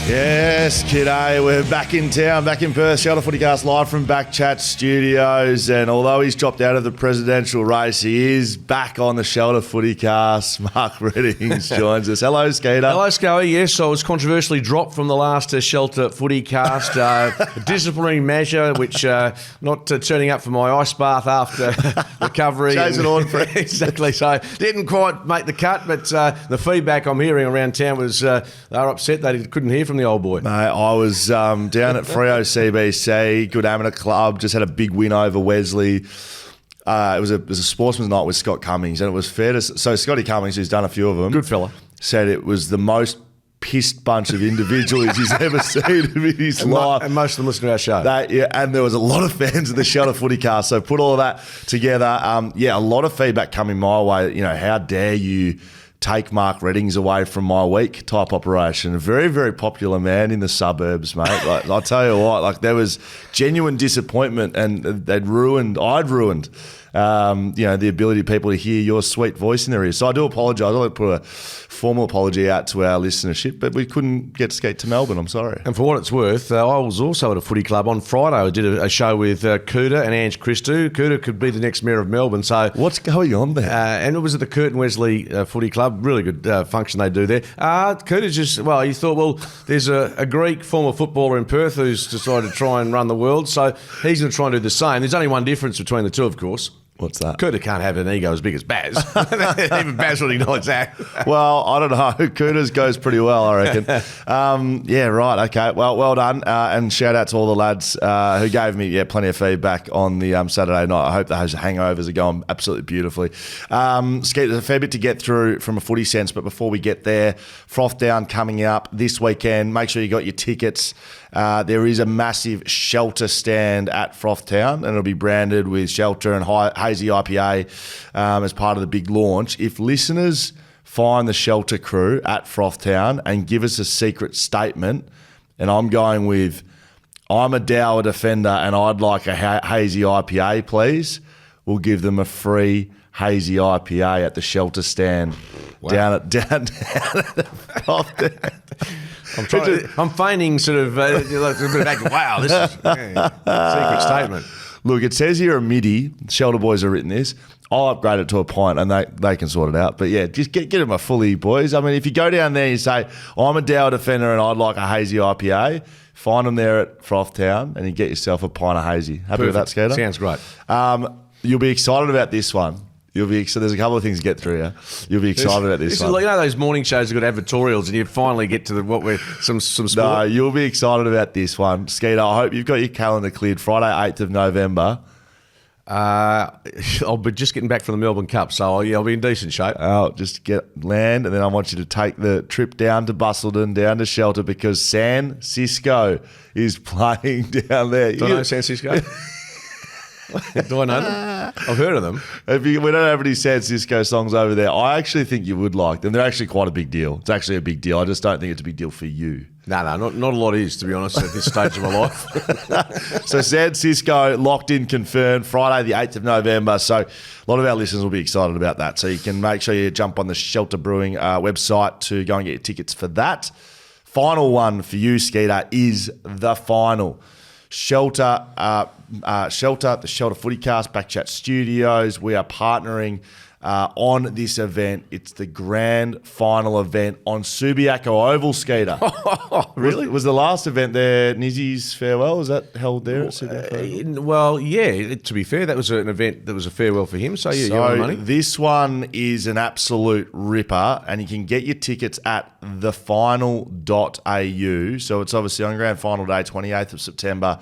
Yes, G'day. We're back in town, back in Perth. Shelter FootyCast live from BackChat Studios. And although he's dropped out of the presidential race, he is back on the Shelter FootyCast. Mark Reddings joins us. Hello, Skeeter. Hello, Scully. Yes, I was controversially dropped from the last Shelter FootyCast. A disciplinary measure, which not turning up for my ice bath after recovery. Chasing on for Exactly. So didn't quite make the cut, but the feedback I'm hearing around town was they were upset they couldn't hear from the old boy. Mate, I was down at Freo CBC, good amateur club, just had a big win over Wesley. It was a sportsman's night with Scott Cummings, and it was fair to... So Scotty Cummings, who's done a few of them... Good fella. ...said it was the most pissed bunch of individuals he's ever seen in his life. And most of them listen to our show. And there was a lot of fans of the Shelter FootyCast, so put all of that together. A lot of feedback coming my way. You know, how dare you... take Mark Reddings away from my week type operation. A very, very popular man in the suburbs, mate. Like, I'll tell you what, like there was genuine disappointment, and I'd ruined the ability of people to hear your sweet voice in their ears. So I do apologise. I'd like to put a formal apology out to our listenership, but we couldn't get to skate to Melbourne. I'm sorry. And for what it's worth, I was also at a footy club on Friday. I did a show with Kilda and Ange Christou. Kilda could be the next mayor of Melbourne. So what's going on there? And it was at the Curtin Wesley Footy Club. Really good function they do there. Kilda's just, he thought, well, there's a Greek former footballer in Perth who's decided to try and run the world, so he's going to try and do the same. There's only one difference between the two, of course. What's that? Kilda can't have an ego as big as Baz. Even Baz would acknowledge that. Well, I don't know. Kilda's goes pretty well, I reckon. Right. Okay. Well done. And shout out to all the lads who gave me plenty of feedback on the Saturday night. I hope those hangovers are going absolutely beautifully. Skeet, there's a fair bit to get through from a footy sense, but before we get there, Froth Down coming up this weekend. Make sure you got your tickets. There is a massive Shelter stand at Froth Town, and it'll be branded with Shelter and Hazy IPA as part of the big launch. If listeners find the Shelter crew at Froth Town and give us a secret statement, and I'm going with, I'm a Dower defender and I'd like a Hazy IPA, please, we'll give them a free Hazy IPA at the Shelter stand. Wow. down at the Froth Town. I'm feigning sort of a bit of wow, this is secret statement. Look, it says here a midi. Shelter boys have written this. I'll upgrade it to a pint and they can sort it out. But yeah, just get them a fully, boys. I mean, if you go down there and you say, I'm a Dower defender and I'd like a Hazy IPA, find them there at Froth Town and you get yourself a pint of Hazy. Happy Perfect. with that, Skeeter? Sounds great. You'll be excited about this one. So there's a couple of things to get through here. You'll be excited about this one. You know those morning shows have got advertorials and you finally get to some sport? No, you'll be excited about this one. Skeeter, I hope you've got your calendar cleared. Friday, 8th of November. I'll be just getting back from the Melbourne Cup, so I'll be in decent shape. Just land, and then I want you to take the trip down to Busselton, down to Shelter, because San Cisco is playing down there. Do I know San Cisco? Do I know them? I've heard of them. We don't have any San Cisco songs over there. I actually think you would like them. They're actually quite a big deal. It's actually a big deal. I just don't think it's a big deal for you. No, not a lot is, to be honest, at this stage of my life. So San Cisco, locked in, confirmed, Friday the 8th of November. So a lot of our listeners will be excited about that. So you can make sure you jump on the Shelter Brewing website to go and get your tickets for that. Final one for you, Skeeter, is the final. Shelter, the Shelter FootyCast, BackChat Studios. We are partnering on this event. It's the grand final event on Subiaco Oval, Skeeter. Oh, really? Was the last event there Nizzy's farewell? Was that held there at Subiaco Oval? Well, yeah, to be fair, that was an event that was a farewell for him. So you got money. This one is an absolute ripper, and you can get your tickets at thefinal.au. So it's obviously on grand final day, 28th of September,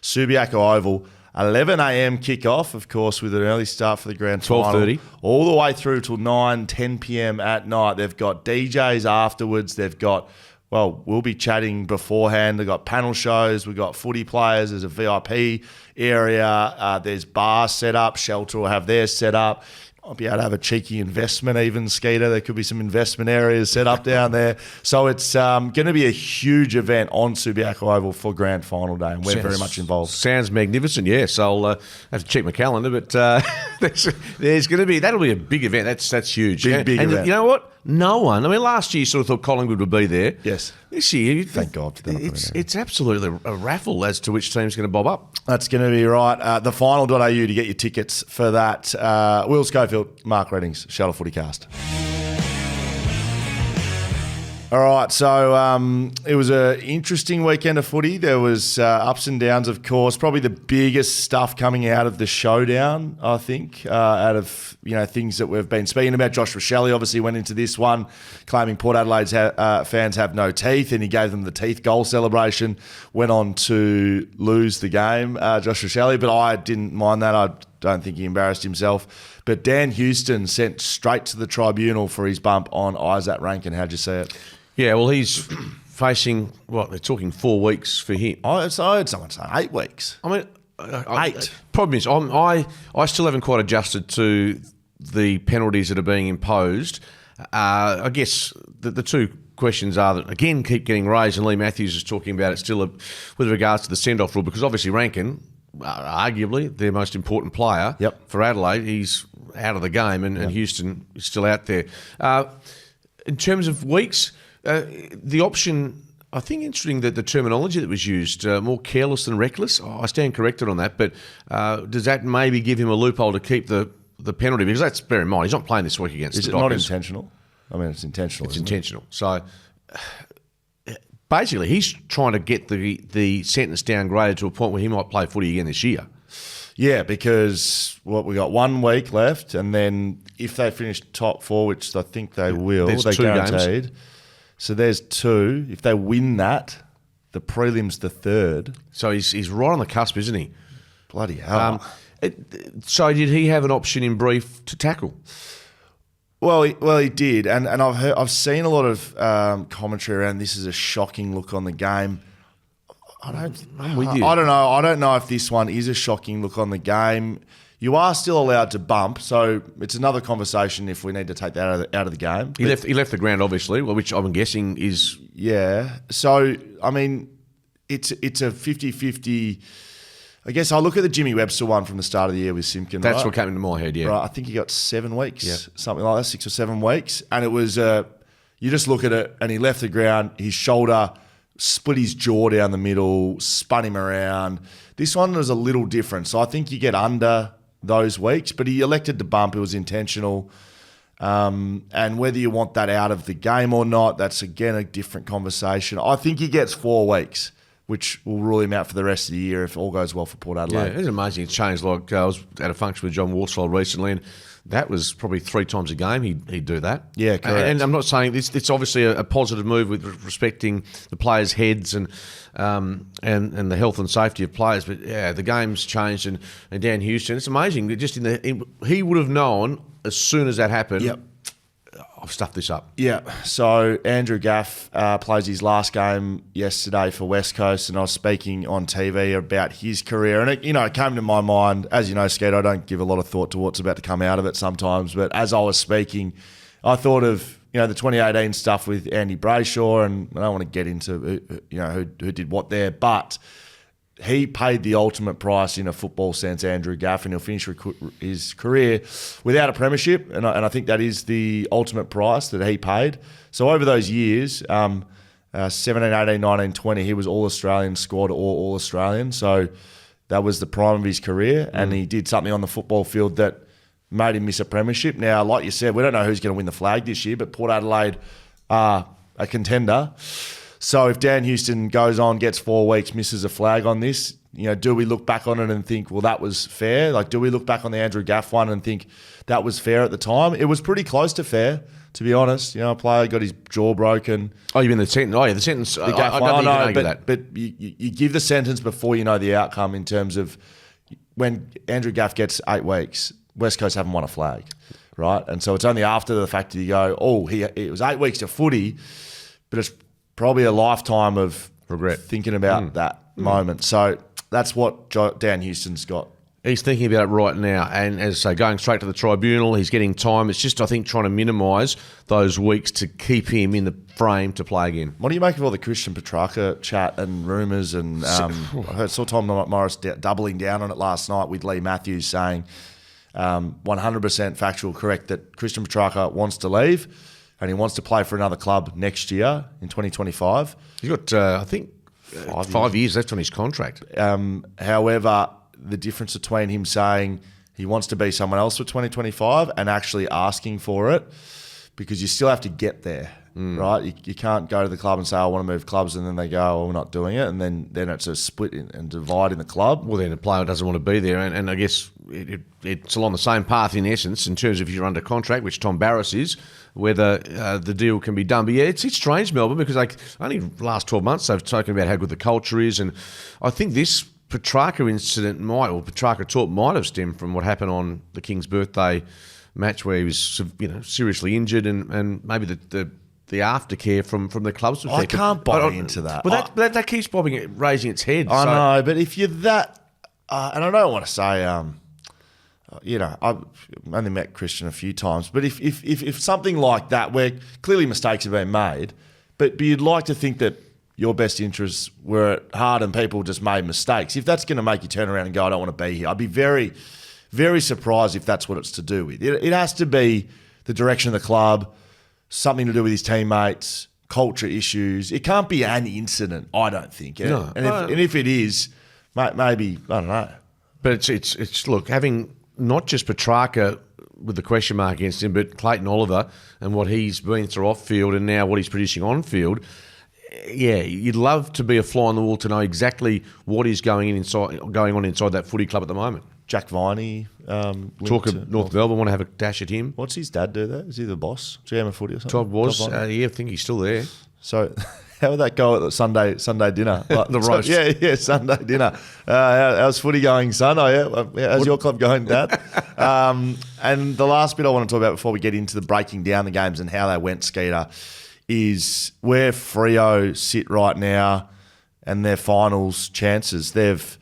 Subiaco Oval. 11 a.m. kickoff, of course, with an early start for the grand final. 12:30. All the way through till 9, 10 p.m. at night. They've got DJs afterwards. They've got, we'll be chatting beforehand. They've got panel shows. We've got footy players. There's a VIP area. There's bars set up. Shelter will have theirs set up. I'll be able to have a cheeky investment even, Skeeter. There could be some investment areas set up down there. So it's going to be a huge event on Subiaco Oval for Grand Final Day, and we're very much involved. Sounds magnificent, yes. I'll have to check my calendar, but there's going to be, that'll be a big event. That's huge. Big event. You know what? No one, I mean, last year you sort of thought Collingwood would be there. Yes. This year, thank God. It's absolutely a raffle as to which team's going to bob up. That's going to be right. Thefinal.au to get your tickets for that. Will Schofield, Mark Reddings, Shuttle FootyCast. All right, so it was an interesting weekend of footy. There was ups and downs, of course. Probably the biggest stuff coming out of the showdown, I think, out of things that we've been speaking about. Josh Rochelle obviously went into this one claiming Port Adelaide's fans have no teeth, and he gave them the teeth goal celebration. Went on to lose the game, Josh Rochelle, but I didn't mind that. I don't think he embarrassed himself. But Dan Houston sent straight to the tribunal for his bump on Isaac Rankin. How'd you see it? Yeah, well, he's facing, they're talking 4 weeks for him. I heard someone say 8 weeks. I mean, 8. Problem is, I still haven't quite adjusted to the penalties that are being imposed. I guess the two questions are that, again, keep getting raised, and Lee Matthews is talking about it still with regards to the send-off rule, because obviously Rankin, arguably their most important player for Adelaide, he's out of the game, and Houston is still out there. In terms of weeks, the option, I think interesting that the terminology that was used, more careless than reckless. I stand corrected on that, but does that maybe give him a loophole to keep the penalty? Because let's bear in mind, he's not playing this week against the Dockers. Is it not intentional? I mean, it's intentional. It's intentional. So basically, he's trying to get the sentence downgraded to a point where he might play footy again this year. Yeah, because we got 1 week left, and then if they finish top 4, which I think they will, they're 2 guaranteed. Games. So there's 2. If they win that, the prelim's the 3rd. So he's right on the cusp, isn't he? Bloody hell. So did he have an option in brief to tackle? Well, he did, and I've seen a lot of commentary around this is a shocking look on the game. I'm with you. I don't know. I don't know if this one is a shocking look on the game. You are still allowed to bump, so it's another conversation if we need to take that out of the game. He left the ground, obviously, which I'm guessing is... Yeah. So, I mean, it's a 50-50... I guess I look at the Jimmy Webster one from the start of the year with Simpkin. That's what came into my head, yeah. Right, I think he got 7 weeks, something like that, 6 or 7 weeks. And it was, you just look at it, and he left the ground, his shoulder split his jaw down the middle, spun him around. This one was a little different. So I think you get under those weeks, but he elected to bump. It was intentional. And whether you want that out of the game or not, that's, again, a different conversation. I think he gets 4 weeks, which will rule him out for the rest of the year if all goes well for Port Adelaide. Yeah, it's amazing. It's changed. Like I was at a function with John Warsfold recently, and that was probably 3 times a game he'd do that. Yeah, correct. And I'm not saying it's obviously a positive move with respecting the players' heads and the health and safety of players. But yeah, the game's changed, and Dan Houston, it's amazing. Just he would have known as soon as that happened. Yep. I've stuffed this up. Yeah. So Andrew Gaff plays his last game yesterday for West Coast, and I was speaking on TV about his career, and it came to my mind. As you know, Skeet, I don't give a lot of thought to what's about to come out of it sometimes, but as I was speaking, I thought of the 2018 stuff with Andy Brayshaw, and I don't want to get into who did what there, but he paid the ultimate price in a football sense, Andrew Gaff, and he'll finish his career without a premiership, and I think that is the ultimate price that he paid. So over those years, 17, 18, 19, 20, he was All-Australian squad or All-Australian, so that was the prime of his career, and he did something on the football field that made him miss a premiership. Now, like you said, we don't know who's going to win the flag this year, but Port Adelaide are a contender. So if Dan Houston goes on, gets 4 weeks, misses a flag on this, do we look back on it and think, well, that was fair? Like, do we look back on the Andrew Gaff one and think that was fair at the time? It was pretty close to fair, to be honest. A player got his jaw broken. Oh, you mean the sentence? Oh, yeah, the sentence. The Gaff I one. don't argue that. But you give the sentence before you know the outcome in terms of when Andrew Gaff gets 8 weeks, West Coast haven't won a flag, right? And so it's only after the fact that you go, it was 8 weeks to footy, but it's probably a lifetime of regret thinking about that moment. So that's what Dan Houston's got He's thinking about it right now, and as I say, going straight to the tribunal, he's getting time. It's just, I think, trying to minimise those weeks to keep him in the frame to play again. What do you make of all the Christian Petrarca chat and rumours? And I saw Tom Morris doubling down on it last night with Lee Matthews saying 100% factual correct that Christian Petrarca wants to leave and he wants to play for another club next year in 2025. He's got, I think, 5 years left on his contract. However, the difference between him saying he wants to be someone else for 2025 and actually asking for it, because you still have to get there, right? You can't go to the club and say, I want to move clubs, and then they go, oh, we're not doing it, and then it's a split and divide in the club. Well, then the player doesn't want to be there, and I guess it's along the same path in essence in terms of if you're under contract, which Tom Barras is, whether the deal can be done. But yeah, it's strange, Melbourne, because only the last 12 months they've spoken about how good the culture is, and I think this Petrarca incident Petrarca talk might have stemmed from what happened on the King's birthday match where he was, seriously injured, and maybe the aftercare from the club's perspective. I can't buy into that. But that keeps raising its head. I know, but if you're that, and I don't want to say, I've only met Christian a few times, but if something like that, where clearly mistakes have been made, but you'd like to think that your best interests were at heart and people just made mistakes. If that's going to make you turn around and go, I don't want to be here, I'd be very, very surprised if that's what it's to do with. It has to be the direction of the club, something to do with his teammates, culture issues. It can't be an incident, I don't think. No. And if it is, maybe, I don't know. But it's look, having not just Petrarca with the question mark against him, but Clayton Oliver and what he's been through off field and now what he's producing on field. Yeah, you'd love to be a fly on the wall to know exactly what is going on inside that footy club at the moment. Jack Viney. Talk of North Melbourne, want to have a dash at him. What's his dad do there? Is he the boss? GM of footy or something? Todd was. I think he's still there. So how would that go at the Sunday dinner? The roast. Yeah, Sunday dinner. How's footy going, son? Oh, yeah. How's your club going, Dad? And the last bit I want to talk about before we get into the breaking down the games and how they went, Skeeter, is where Freo sit right now and their finals chances. They've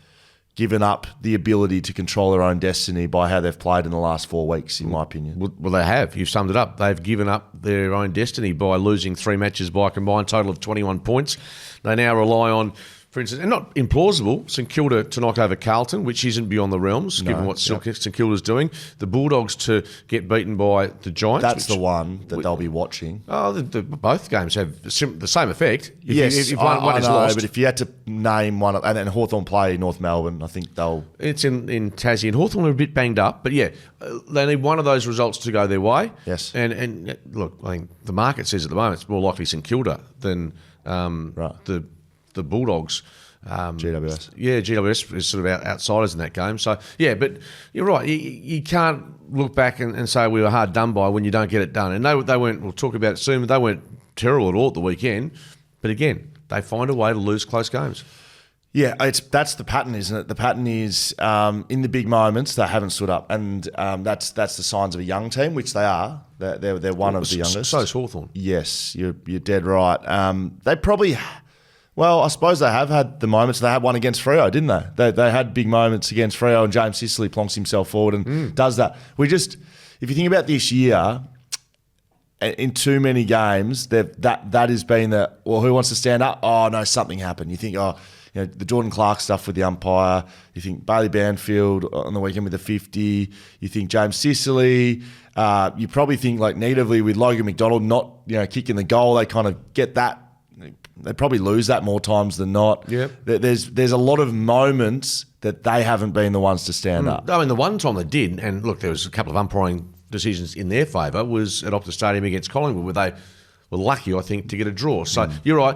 given up the ability to control their own destiny by how they've played in the last 4 weeks, in my opinion. Well, they have. You've summed it up. They've given up their own destiny by losing 3 matches by a combined total of 21 points. They now rely on, for instance, and not implausible, St Kilda to knock over Carlton, which isn't beyond the realms, given what St Kilda's doing. The Bulldogs to get beaten by the Giants. That's the one that they'll be watching. Oh, both games have the same effect. If one is lost. But if you had to name one, and then Hawthorn play North Melbourne, I think they'll... It's in Tassie, and Hawthorn are a bit banged up, but yeah, they need one of those results to go their way. Yes. And look, I think the market says at the moment it's more likely St Kilda than the Bulldogs. GWS. Yeah, GWS is sort of outsiders in that game. So, yeah, but you're right. You can't look back and say we were hard done by when you don't get it done. And they weren't, we'll talk about it soon, but they weren't terrible at all at the weekend. But again, they find a way to lose close games. Yeah, that's the pattern, isn't it? The pattern is in the big moments they haven't stood up, and that's the signs of a young team, which they are. They're one of the youngest. So is Hawthorn. Yes, you're dead right. They probably, well, I suppose they have had the moments. They had one against Freo, didn't they? They had big moments against Freo, and James Sicily plonks himself forward and does that. If you think about this year, in too many games, that has been who wants to stand up? Oh no, something happened. You think, the Jordan Clark stuff with the umpire. You think Bailey Banfield on the weekend with the 50. You think James Sicily. You probably think like negatively with Logan McDonald not kicking the goal. They kind of get that. They probably lose that more times than not. Yep. There's a lot of moments that they haven't been the ones to stand up. I mean, the one time they did, and look, there was a couple of umpiring decisions in their favour, was at Optus Stadium against Collingwood, where they were lucky, I think, to get a draw. So you're right.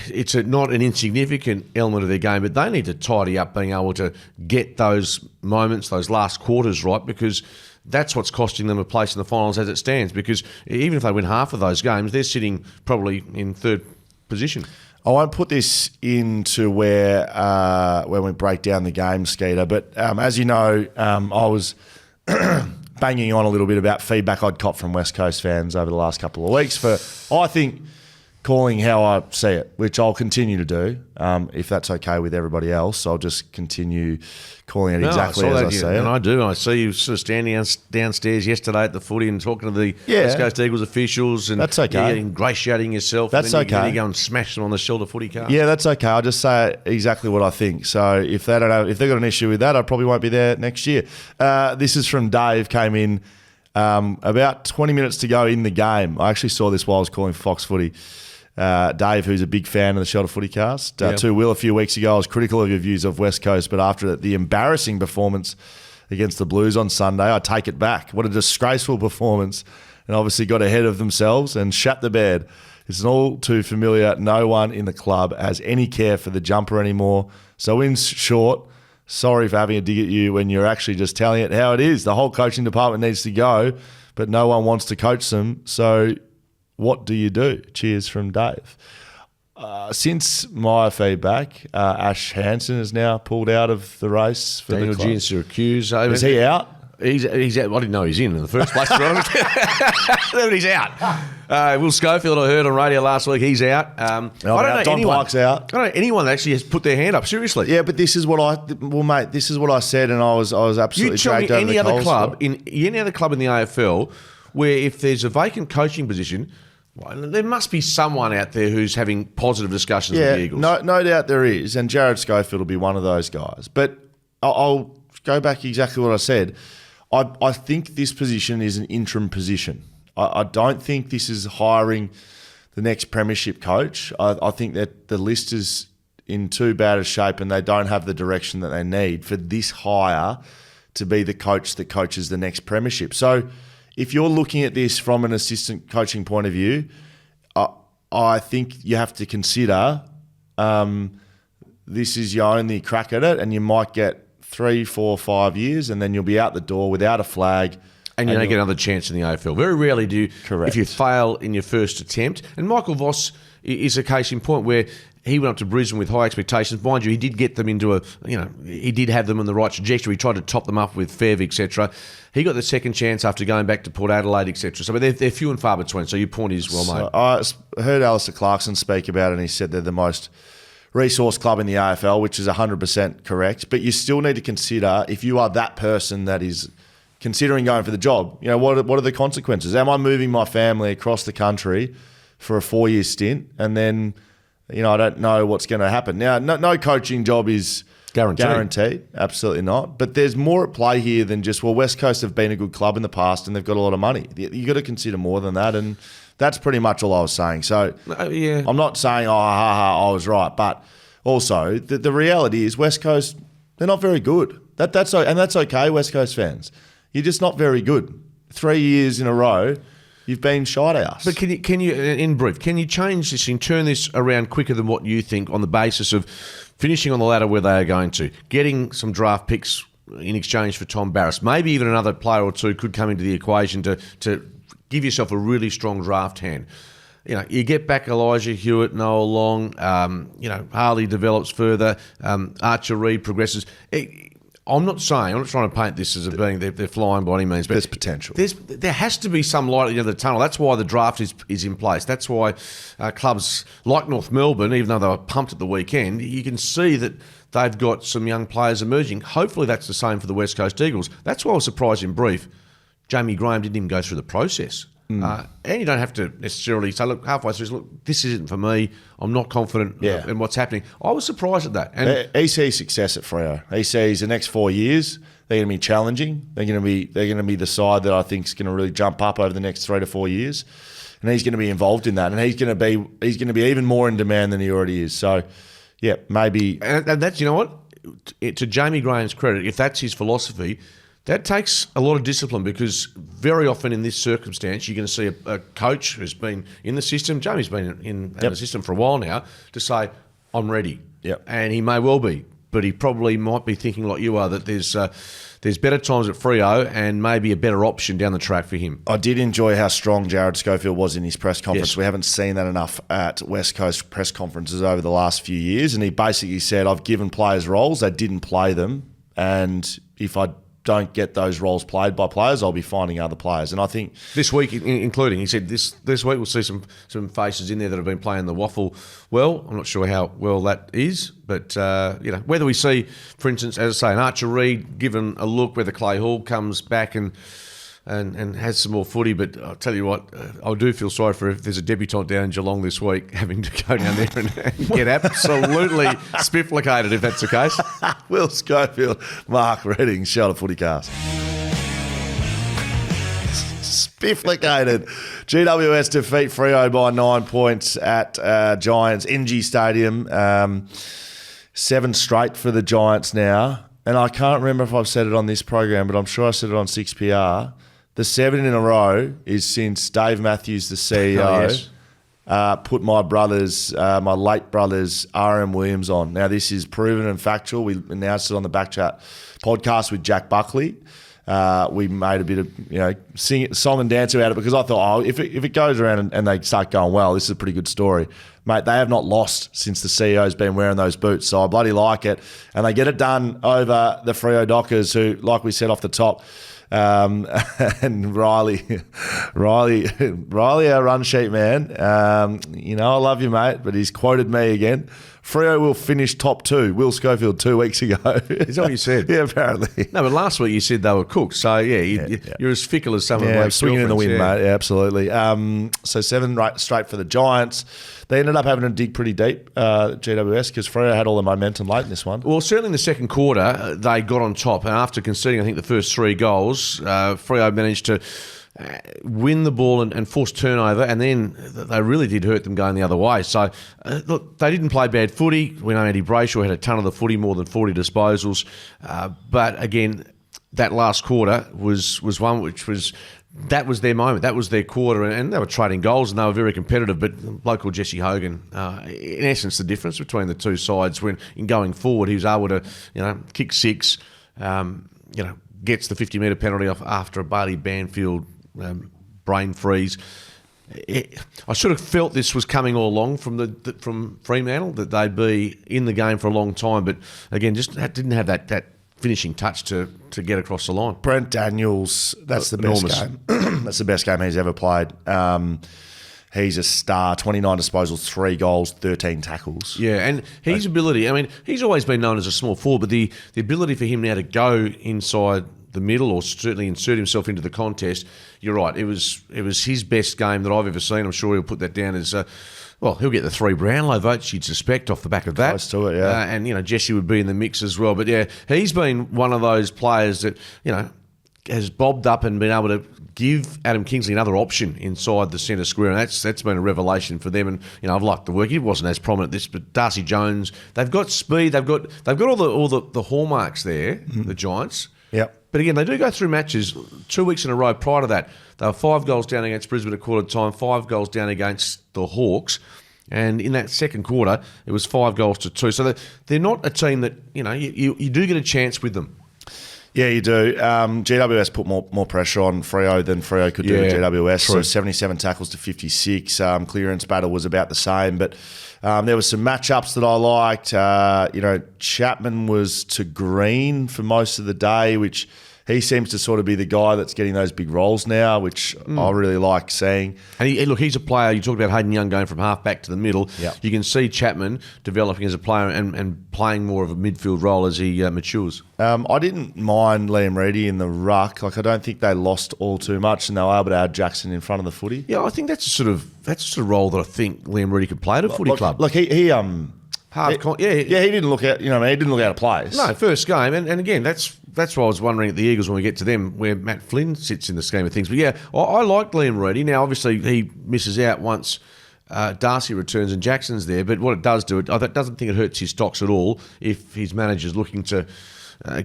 It's not an insignificant element of their game, but they need to tidy up being able to get those moments, those last quarters right, because that's what's costing them a place in the finals as it stands. Because even if they win half of those games, they're sitting probably in third position. I won't put this into where when we break down the game, Skeeter, but as you know, I was banging on a little bit about feedback I'd caught from West Coast fans over the last couple of weeks for, I think, calling how I see it, which I'll continue to do. If that's okay with everybody else, I'll just continue calling it exactly as I see it. And I do. I see you sort of standing downstairs yesterday at the footy and talking to the West Coast Eagles officials, and that's okay. Ingratiating yourself. That's and then okay. You go and smash them on the shoulder FootyCast. Yeah, that's okay. I'll just say exactly what I think. So if they've got an issue with that, I probably won't be there next year. This is from Dave. Came in about 20 minutes to go in the game. I actually saw this while I was calling Fox Footy. Dave, who's a big fan of the Shelter FootyCast, to Will a few weeks ago, I was critical of your views of West Coast, but after the embarrassing performance against the Blues on Sunday, I take it back. What a disgraceful performance, and obviously got ahead of themselves and shat the bed. It's all too familiar. No one in the club has any care for the jumper anymore. So in short, sorry for having a dig at you when you're actually just telling it how it is. The whole coaching department needs to go, but no one wants to coach them. So what do you do? Cheers from Dave. Since my feedback, Ash Hansen is now pulled out of the race for Daniel the club. G in Syracuse. Is he out? He's out. I didn't know he's in the first place. But he's out. Will Schofield, I heard on radio last week, he's out. I don't know Don anyone. Pike's out. I don't know anyone that actually has put their hand up. Seriously. Yeah, but this is what mate, this is what I said, and I was absolutely dragged over the coals for it. Any other club in the AFL where if there's a vacant coaching position, well, there must be someone out there who's having positive discussions with the Eagles. No doubt there is, and Jared Schofield will be one of those guys. But I'll go back exactly what I said. I think this position is an interim position. I don't think this is hiring the next premiership coach. I think that the list is in too bad a shape and they don't have the direction that they need for this hire to be the coach that coaches the next premiership. So if you're looking at this from an assistant coaching point of view, I think you have to consider this is your only crack at it, and you might get 3, 4, 5 years, and then you'll be out the door without a flag. And you don't get another chance in the AFL. Very rarely do you, Correct. if you fail in your first attempt. And Michael Voss is a case in point where he went up to Brisbane with high expectations. Mind you, he did get them into he did have them on the right trajectory. He tried to top them up with Fev, etc. He got the second chance after going back to Port Adelaide, etc. So they're few and far between. So your point is well made. I heard Alistair Clarkson speak about it, and he said they're the most resource club in the AFL, which is 100% correct. But you still need to consider, if you are that person that is considering going for the job, what are the consequences? Am I moving my family across the country for a 4-year stint, and then I don't know what's going to happen? Now, no coaching job is guaranteed, absolutely not. But there's more at play here than just, West Coast have been a good club in the past and they've got a lot of money. You got to consider more than that, and that's pretty much all I was saying. So I'm not saying, I was right, but also the reality is West Coast, they're not very good. That's okay, West Coast fans. You're just not very good. 3 years in a row, you've been shot out. But can you, in brief, can you change this and turn this around quicker than what you think on the basis of finishing on the ladder where they are going to, getting some draft picks in exchange for Tom Barrass, maybe even another player or two could come into the equation to give yourself a really strong draft hand. You get back Elijah Hewitt, Noah Long, Harley develops further, Archer Reid progresses. I'm not trying to paint this as being they're flying by any means, but there's potential. There has to be some light at the end of the tunnel. That's why the draft is in place. That's why clubs like North Melbourne, even though they were pumped at the weekend, you can see that they've got some young players emerging. Hopefully that's the same for the West Coast Eagles. That's why I was surprised in brief Jamie Graham didn't even go through the process. And you don't have to necessarily say, look, halfway through, look, this isn't for me. I'm not confident in what's happening. I was surprised at that. And he sees success at Freo. He sees the next 4 years they're going to be challenging. They're going to be the side that I think is going to really jump up over the next 3 to 4 years, and he's going to be involved in that. And he's going to be even more in demand than he already is. So, yeah, maybe. And that's what, to Jamie Graham's credit, if that's his philosophy. That takes a lot of discipline, because very often in this circumstance, you're going to see a coach who's been in the system. Jamie's been in the system for a while now, to say, I'm ready. Yep. And he may well be, but he probably might be thinking like you are, that there's better times at Freo and maybe a better option down the track for him. I did enjoy how strong Jared Schofield was in his press conference. Yes. We haven't seen that enough at West Coast press conferences over the last few years. And he basically said, I've given players roles, they didn't play them. And if I don't get those roles played by players, I'll be finding other players. And I think this week, including, he said this week we'll see some faces in there that have been playing the waffle well. I'm not sure how well that is, but whether we see, for instance, as I say, an Archer Reid given a look, whether Clay Hall comes back and has some more footy. But I'll tell you what, I do feel sorry for if there's a debutant down in Geelong this week having to go down there and get absolutely spifflicated if that's the case. Will Schofield, Mark Redding, shout out FootyCast. Spifflicated. GWS defeat Freo by 9 points at Giants NG Stadium. 7 straight for the Giants now. And I can't remember if I've said it on this program, but I'm sure I said it on 6PR. The 7 in a row is since Dave Matthews, the CEO, put my late brother's RM Williams on. Now, this is proven and factual. We announced it on the BackChat podcast with Jack Buckley. We made a bit of song and dance about it because I thought, if it goes around and they start going well, this is a pretty good story. Mate, they have not lost since the CEO's been wearing those boots, so I bloody like it. And they get it done over the Freo Dockers, who, like we said off the top, and Riley, our run sheet man. I love you, mate, but he's quoted me again. Freo will finish top 2. Will Schofield 2 weeks ago. Is that what you said? Yeah, apparently. No, but last week you said they were cooked. So, you're as fickle as some of my swinging in the wind, mate. Yeah, absolutely. So 7 straight for the Giants. They ended up having to dig pretty deep, GWS, because Freo had all the momentum late in this one. Well, certainly in the second quarter, they got on top. And after conceding, I think, the first 3 goals, Freo managed to win the ball and force turnover, and then they really did hurt them going the other way. So, look, they didn't play bad footy. We know Andy Brayshaw had a ton of the footy, more than 40 disposals. But, again, that last quarter was one which was... That was their moment. That was their quarter, and they were trading goals, and they were very competitive. But local Jesse Hogan, in essence, the difference between the two sides when in going forward, he was able to, kick 6, gets the 50-metre penalty off after a Bailey Banfield brain freeze. I sort of felt this was coming all along from Fremantle, that they'd be in the game for a long time, but again, just didn't have that finishing touch to get across the line. Brent Daniels, that's the best game. That's the best game he's ever played. He's a star, 29 disposals, 3 goals, 13 tackles. Yeah, and his ability, he's always been known as a small forward, but the ability for him now to go inside the middle or certainly insert himself into the contest, you're right, it was his best game that I've ever seen. I'm sure he'll put that down as... he'll get the 3 Brownlow votes, you'd suspect, off the back of that. Close to it, yeah. And, Jesse would be in the mix as well. But, yeah, he's been one of those players that, has bobbed up and been able to give Adam Kingsley another option inside the centre square, and that's been a revelation for them. And, I've liked the work. He wasn't as prominent this, but Darcy Jones, they've got speed, they've got all the hallmarks there, the Giants. Yep. But again, they do go through matches 2 weeks in a row prior to that. They were 5 goals down against Brisbane at quarter time, 5 goals down against the Hawks. And in that second quarter, it was 5 goals to 2. So they're not a team that, you do get a chance with them. Yeah, you do. GWS put more pressure on Freo than Freo could do with GWS. True. So 77 tackles to 56. Clearance battle was about the same. But there were some matchups that I liked. Chapman was to Green for most of the day, which he seems to sort of be the guy that's getting those big roles now, which I really like seeing. And he's a player. You talked about Hayden Young going from half back to the middle. Yep. You can see Chapman developing as a player and playing more of a midfield role as he matures. I didn't mind Liam Reedy in the ruck. I don't think they lost all too much, and they were able to add Jackson in front of the footy. Yeah, I think that's a sort of role that I think Liam Reedy could play at a footy club. Look, he he didn't look out. He didn't look out of place. No, first game, and again, that's why I was wondering at the Eagles when we get to them where Matt Flynn sits in the scheme of things. But yeah, I like Liam Reedy. Now, obviously, he misses out once Darcy returns and Jackson's there. But what it does do, I doesn't think it hurts his stocks at all if his manager's looking to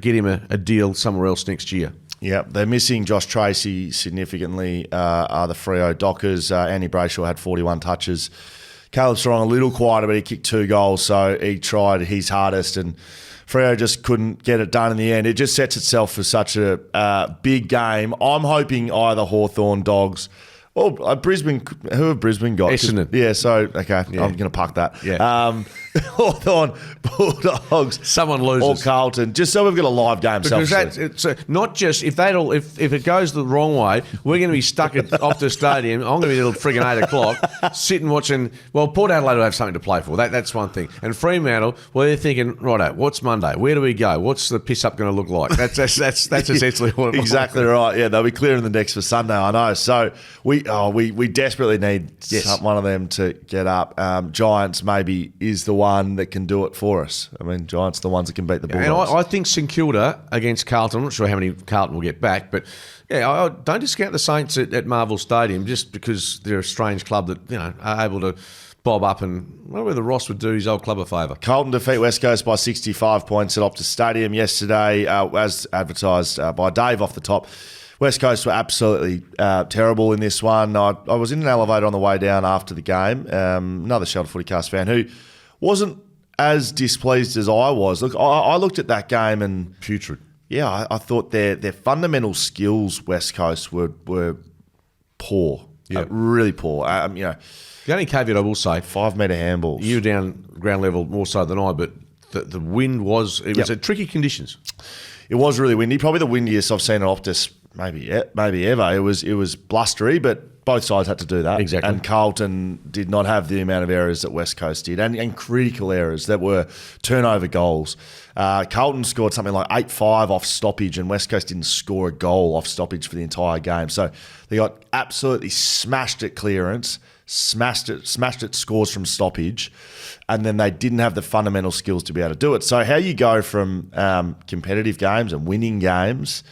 get him a deal somewhere else next year. Yeah, they're missing Josh Tracy significantly. Are the Freo Dockers? Andy Brayshaw had 41 touches. Caleb Strong a little quieter, but he kicked 2 goals, so he tried his hardest, and Freo just couldn't get it done in the end. It just sets itself for such a big game. I'm hoping either Hawthorn, Dogs, or Brisbane. Who have Brisbane got? Essendon. Yeah, so, okay, yeah. I'm going to park that. Yeah. Hawthorn, Bulldogs, Someone loses. or Carlton, just so we've got a live game. Because it's not just if it goes the wrong way, we're going to be stuck at Optus Stadium. I'm going to be till friggin' 8 o'clock, sitting watching. Well, Port Adelaide will have something to play for. That's one thing. And Fremantle, well, they're thinking, righto, what's Monday? Where do we go? What's the piss up going to look like? That's essentially what it exactly right. Yeah, they'll be clearing the decks for Sunday. I know. So we desperately need one of them to get up. Giants maybe is the one that can do it for us. I mean, Giants are the ones that can beat the Bulldogs. And I think St Kilda against Carlton, I'm not sure how many Carlton will get back, but yeah, I don't discount the Saints at Marvel Stadium just because they're a strange club that are able to bob up, and I wonder whether Ross would do his old club a favour. Carlton defeat West Coast by 65 points at Optus Stadium yesterday, as advertised by Dave off the top. West Coast were absolutely terrible in this one. I was in an elevator on the way down after the game. Another Shelter FootyCast fan who wasn't as displeased as I was. Look, I looked at that game and putrid. Yeah, I thought their fundamental skills, West Coast, were poor. Yeah, really poor. The only caveat I will say, 5 metre handballs. You were down ground level more so than I, but the wind was tricky conditions. It was really windy. Probably the windiest I've seen at Optus maybe ever. It was blustery, but both sides had to do that. Exactly. And Carlton did not have the amount of errors that West Coast did, and critical errors that were turnover goals. Carlton scored something like 8-5 off stoppage, and West Coast didn't score a goal off stoppage for the entire game. So they got absolutely smashed at clearance, smashed at scores from stoppage, and then they didn't have the fundamental skills to be able to do it. So how you go from competitive games and winning games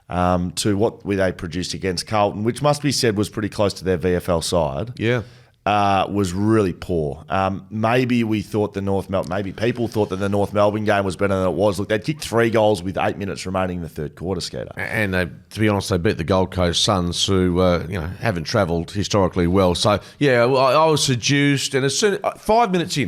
to what they produced against Carlton, which must be said was pretty close to their VFL side. Yeah. Was really poor. Maybe people thought that the North Melbourne game was better than it was. Look, they kicked 3 goals with 8 minutes remaining in the third quarter, Skeeter. And to be honest, they beat the Gold Coast Suns, who haven't travelled historically well. So yeah, I was seduced, and as soon 5 minutes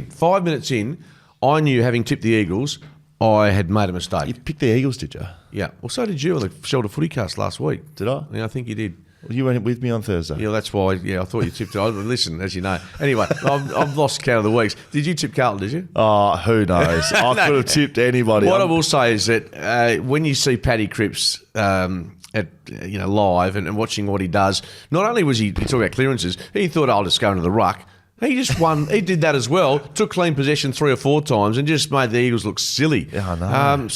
in, I knew, having tipped the Eagles, I had made a mistake. You picked the Eagles, did you? Yeah. Well, so did you on the Shelter FootyCast last week. Did I? Yeah, I think you did. Well, you went with me on Thursday. Yeah, that's why. Yeah, I thought you tipped it. Listen, as you know. Anyway, I've lost count of the weeks. Did you tip Carlton, did you? Oh, who knows? I could have tipped anybody. What I will say is that when you see Paddy Cripps at live and watching what he does, not only was he talking about clearances, he thought, I'll just go into the ruck. He just won. He did that as well. Took clean possession 3 or 4 times and just made the Eagles look silly. Yeah, I know.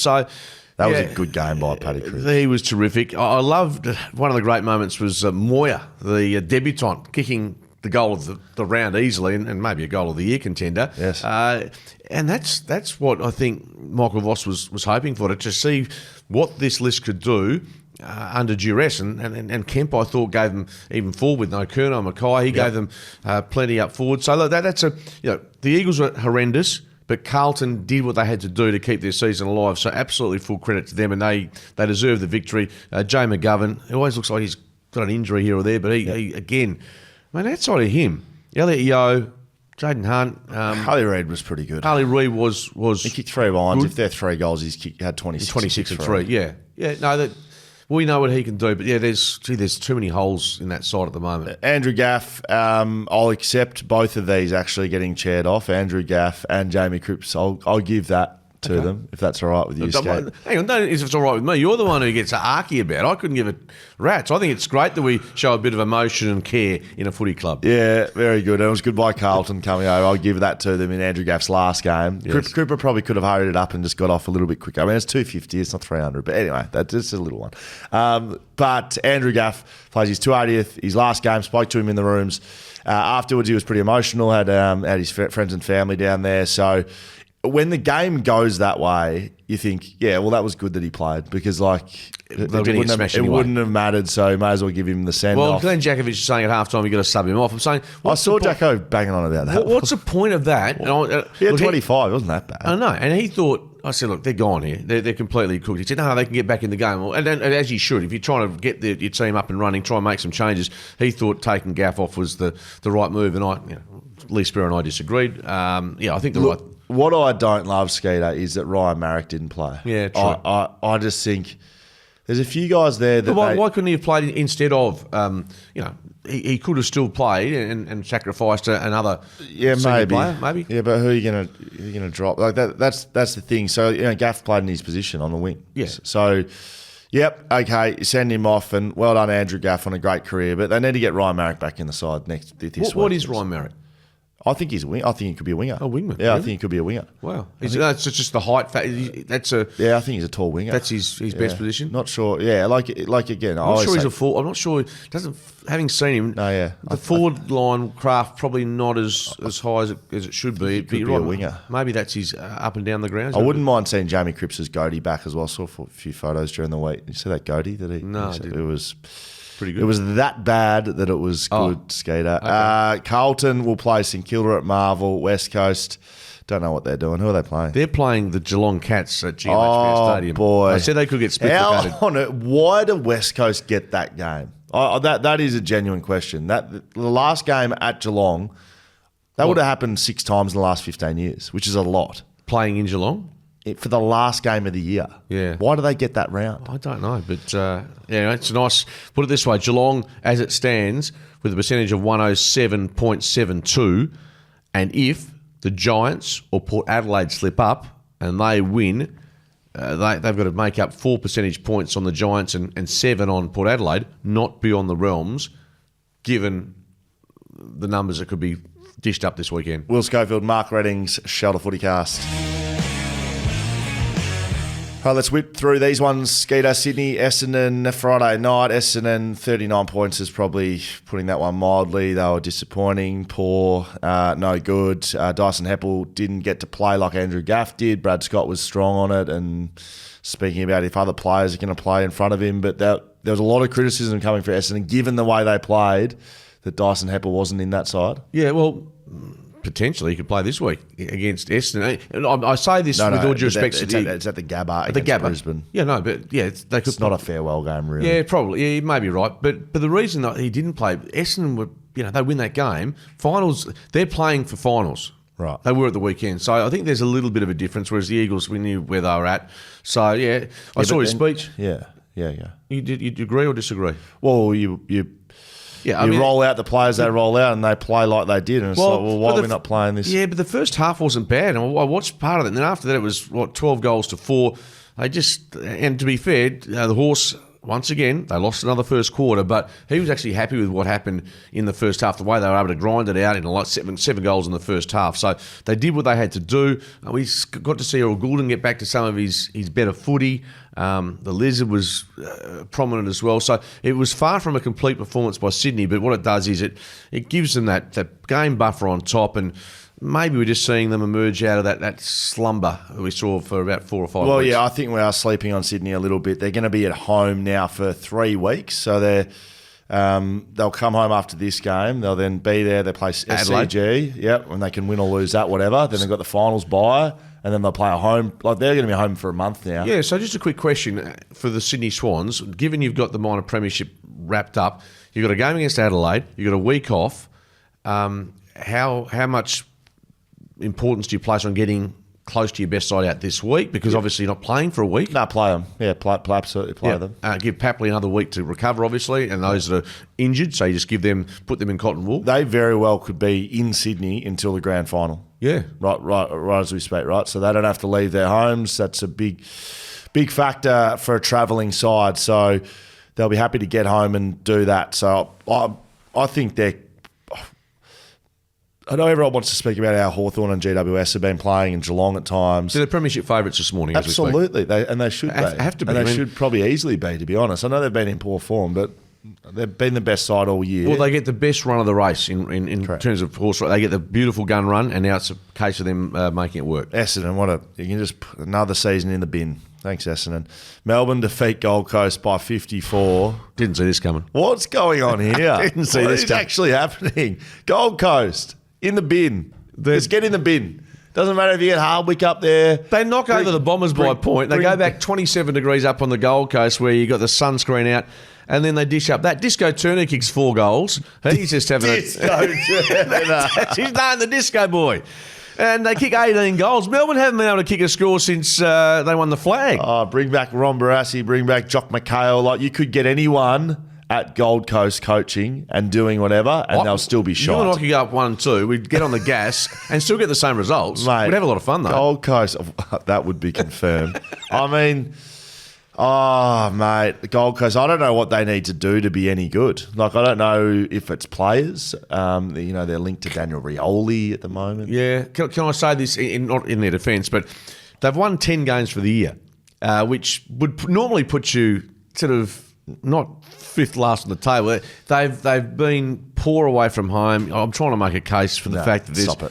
That was a good game by Paddy Cripps. He was terrific. I loved one of the great moments was Moya, the debutant, kicking the goal of the round easily and maybe a goal of the year contender. Yes. And that's what I think Michael Voss was hoping for, to see what this list could do under duress. And Kemp, I thought, gave them, even forward with no Kerno, Mackay, he gave them plenty up forward. So look, the Eagles were horrendous, but Carlton did what they had to do to keep their season alive. So absolutely full credit to them, and they deserve the victory. Jay McGovern, it always looks like he's got an injury here or there, but he again, outside of him, Elliot Yeo, Jaden Hunt, Harley Reid was pretty good. Harley Reid was he kicked 3 lines. If they're 3 goals, he had 26 and 3. Yeah. No, we know what he can do, but yeah, there's too many holes in that side at the moment. Andrew Gaff, I'll accept both of these actually getting chaired off. Andrew Gaff and Jamie Cripps, I'll give that to them, if that's all right with you, Skate. Hang on, if it's all right with me. You're the one who gets arky about it. I couldn't give a rat's. I think it's great that we show a bit of emotion and care in a footy club. Yeah, very good. And it was good by Carlton coming over. I'll give that to them in Andrew Gaff's last game. Yes. Cooper probably could have hurried it up and just got off a little bit quicker. I mean, it's 250, it's not 300. But anyway, that's just a little one. But Andrew Gaff plays his 280th, his last game, spoke to him in the rooms. Afterwards, he was pretty emotional, had his friends and family down there. So when the game goes that way, you think, yeah, well, that was good that he played, because it wouldn't have mattered, so you may as well give him the send off. Well, Glenn Jakovic is saying at halftime you've got to sub him off. I'm saying, I saw Jacko banging on about that. What's the point of that? He had 25, it wasn't that bad. I know, and he thought, I said, look, they're gone here. They're completely cooked. He said, no, they can get back in the game. Well, and as you should, if you're trying to get your team up and running, try and make some changes. He thought taking Gaff off was the right move, and Lee Spiro and I disagreed. I think what I don't love, Skeeter, is that Ryan Marrick didn't play. Yeah, true. I just think There's a few guys there that why couldn't he have played instead of, he could have still played and sacrificed another senior player, maybe. Yeah, but who are you gonna drop? Like that's the thing. So Gaff played in his position on the wing. Yes. So, yep, okay, send him off, and well done, Andrew Gaff, on a great career. But they need to get Ryan Marrick back in the side this week. What is Ryan Marrick? I think he's a wing. I think he could be a winger. A wingman? Yeah, really? I think he could be a winger. Wow. It's just the height. Yeah, I think he's a tall winger. That's his best position. Not sure. Yeah, like again. I'm not sure he's a forward. I'm not sure. Having seen him, the forward line craft probably not as high as it should be. Could be a winger. Maybe that's his up and down the ground. I wouldn't mind seeing Jamie Cripps' goatee back as well. I saw a few photos during the week. Did you see that goatee? No, it was pretty good. It was that bad that it was good, Skeeter. Okay. Carlton will play St Kilda at Marvel, West Coast. Don't know what they're doing. Who are they playing? They're playing the Geelong Cats at GMHBA Stadium. Boy. I said they could get split. Why do West Coast get that game? That is a genuine question. The last game at Geelong, that would have happened 6 times in the last 15 years, which is a lot. Playing in Geelong? For the last game of the year. Yeah. Why do they get that round? I don't know, but it's nice. Put it this way, Geelong, as it stands, with a percentage of 107.72, and if the Giants or Port Adelaide slip up and they win, they've got to make up 4 percentage points on the Giants and 7 on Port Adelaide, not beyond the realms, given the numbers that could be dished up this weekend. Will Schofield, Mark Reddings, Shelter Footycast. All right, let's whip through these ones. Skeeter, Sydney, Essendon, Friday night. Essendon, 39 points is probably putting that one mildly. They were disappointing, poor, no good. Dyson Heppel didn't get to play like Andrew Gaff did. Brad Scott was strong on it, and speaking about if other players are going to play in front of him. But there was a lot of criticism coming for Essendon, given the way they played, that Dyson Heppel wasn't in that side. Yeah, well, potentially he could play this week against Essendon. I say this with all due respect. It's at the Gabba against Brisbane. Yeah, no, but they could. It's not a farewell game, really. Yeah, probably. Yeah, you may be right. But the reason that he didn't play, Essendon would, they win that game. Finals, they're playing for finals. Right. They were at the weekend. So I think there's a little bit of a difference, whereas the Eagles, we knew where they were at. So, I saw his speech. Yeah. You agree or disagree? Well, you roll out the players they roll out and they play like they did. And it's why are we not playing this? Yeah, but the first half wasn't bad. And I watched part of it. And then after that, it was, 12 goals to 4. And to be fair, the Horse, once again, they lost another first quarter, but he was actually happy with what happened in the first half, the way they were able to grind it out in seven goals in the first half. So they did what they had to do. We got to see Earl Goulden get back to some of his better footy. The Lizard was prominent as well. So it was far from a complete performance by Sydney, but what it does is it gives them that game buffer on top, and maybe we're just seeing them emerge out of that slumber that we saw for about 4 or 5 weeks. Well, yeah, I think we are sleeping on Sydney a little bit. They're going to be at home now for 3 weeks, so they'll come home after this game. They'll then be there. They play SCG, and they can win or lose that, whatever. Then they've got the finals bye, and then they'll play at home. Like, they're going to be home for a month now. Yeah, so just a quick question for the Sydney Swans. Given you've got the minor premiership wrapped up, you've got a game against Adelaide, you've got a week off, how much importance do you place on getting close to your best side out this week? Because obviously you're not playing for a week. No, play them. Yeah, absolutely play them. Give Papley another week to recover, obviously, and those that are injured, so you just put them in cotton wool. They very well could be in Sydney until the grand final. Yeah. Right as we speak, right? So they don't have to leave their homes. That's a big factor for a travelling side. So they'll be happy to get home and do that. So I think I know everyone wants to speak about how Hawthorn and GWS have been playing in Geelong at times. They're the premiership favourites this morning. Absolutely, they should be. Have to be. And they should probably easily be, to be honest. I know they've been in poor form, but they've been the best side all year. Well, they get the best run of the race in terms of horse race. They get the beautiful gun run, and now it's a case of them making it work. Essendon, you can just put another season in the bin. Thanks, Essendon. Melbourne defeat Gold Coast by 54. Didn't see this coming. What's going on here? Didn't see this coming. What is actually happening? Gold Coast in the bin. Just get in the bin. Doesn't matter if you get Hardwick up there. They knock over the Bombers by a point. They go back 27 degrees up on the Gold Coast where you got the sunscreen out, and then they dish up that. Disco Turner kicks 4 goals. He's just having Disco Turner. He's known the disco boy. And they kick 18 goals. Melbourne haven't been able to kick a score since they won the flag. Oh, bring back Ron Barassi, bring back Jock McHale. Like, you could get anyone at Gold Coast coaching and doing whatever, and they'll still be shot. You and I could go up 1-2. We'd get on the gas and still get the same results. Mate, we'd have a lot of fun, though. Gold Coast, that would be confirmed. I mean, oh, mate, the Gold Coast, I don't know what they need to do to be any good. Like, I don't know if it's players. They're linked to Daniel Rioli at the moment. Yeah. Can I say this, not in their defence, but they've won 10 games for the year, which would normally put you sort of not fifth last on the table. They've been poor away from home. I'm trying to make a case for the fact that there's... Stop it.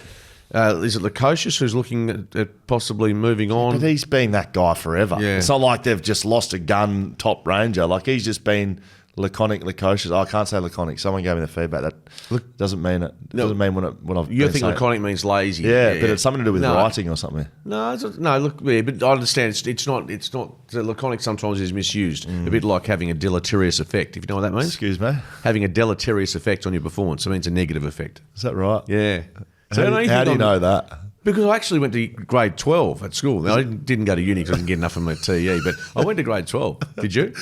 Is it Lukosius who's looking at possibly moving on? But he's been that guy forever. Yeah. It's not like they've just lost a gun top ranger. Like, he's just been laconic. I can't say laconic. Someone gave me the feedback. That doesn't mean it. Doesn't mean when I've You been think saying laconic means lazy? Yeah, but it's something to do with writing or something. No, look, yeah, but I understand it's not. Laconic sometimes is misused, a bit like having a deleterious effect. If you know what that means. Excuse me. Having a deleterious effect on your performance. It means a negative effect. Is that right? Yeah. How do you know that? Because I actually went to grade 12 at school. Now, I didn't go to uni because I didn't get enough from my TE, but I went to grade 12. Did you?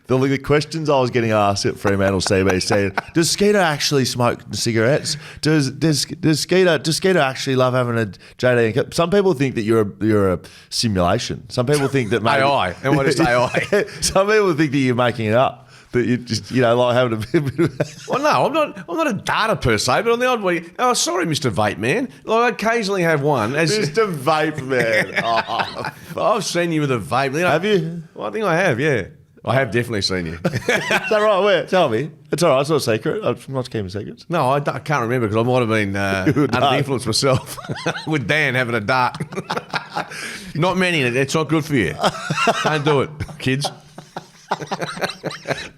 The questions I was getting asked at Fremantle CBC: does Skeeter actually smoke cigarettes? Does Skeeter actually love having a JD? Some people think that you're a simulation. Some people think that maybe AI. And what is AI? Some people think that you're making it up. That you just, like having a bit of... Well, no, I'm not a data per se, but on the odd way, oh, sorry, Mr. Vape Man. Like, I occasionally have one. Mr. Vape Man. I've seen you with a vape. Have you? Well, I think I have, yeah. I have definitely seen you. Is that right? Where? Tell me. It's all right. It's not a secret. I'm not keeping secrets. No, I can't remember because I might have been under the influence myself with Dan having a dart. Not many. It's not good for you. Don't do it, kids.